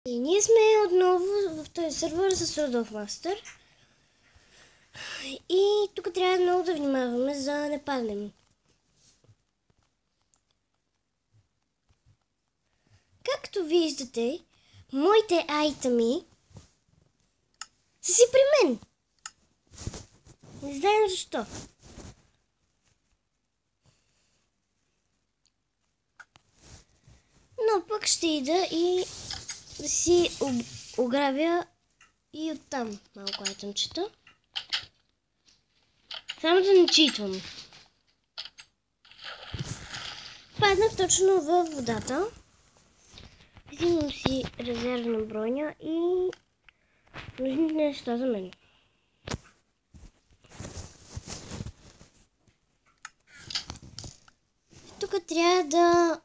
И ние сме отново в този сервер с Sword of Master. И тук трябва много да внимаваме, за да не паднем. Както виждате, моите айтеми са си при мен. Не знаем защо. Но пък ще ида и да си ограбя и оттам малко айтъмчета. Само да не читвам. Паднах точно във водата. Взимам си резервна броня и нужните неща за мен. Тук трябва да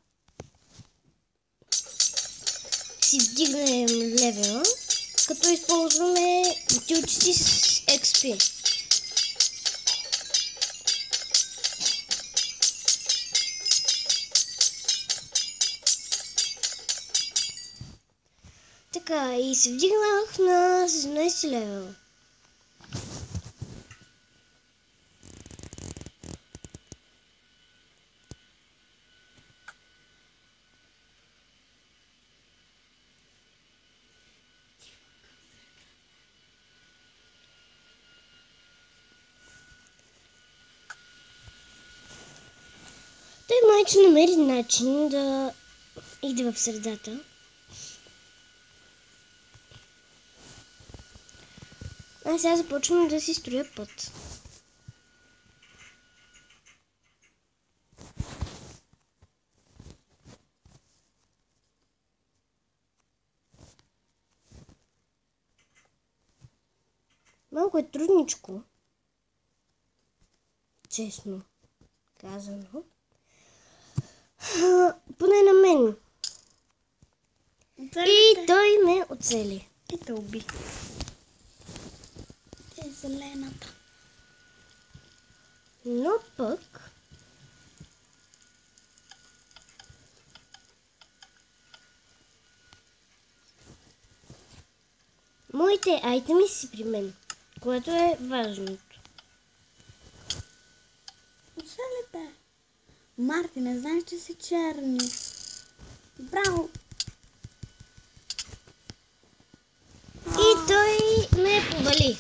си вдигнем левела, като използваме бутилчици с XP. Така, и се вдигнах на 17 левел. Той майче намери начин да иде в средата. Аз сега започвам да си строя път. Малко е трудничко. Честно казано. Поне на мен. И той ме оцели. И те уби. Е зелената. Но пък моите айтеми си при мен, което е важното. Оцели бе. Марти, не знаеш, че си черни. Браво! И той ме повали.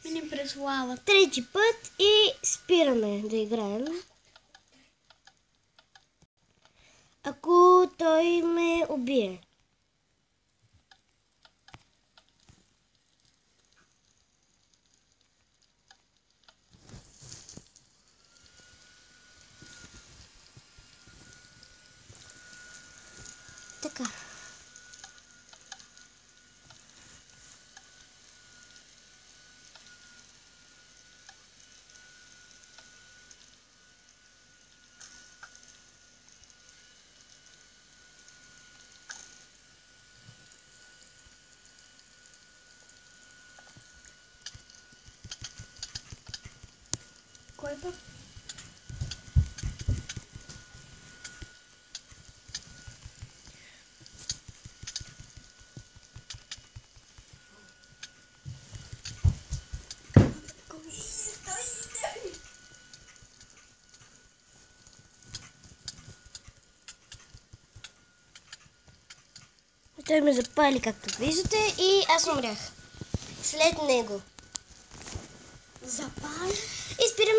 Мини през лава. Трети път и спираме да играем. Ако той ме убие. Така. Кой път? Той ме запали, както виждате, и аз умрях. След него. Запали? И спирам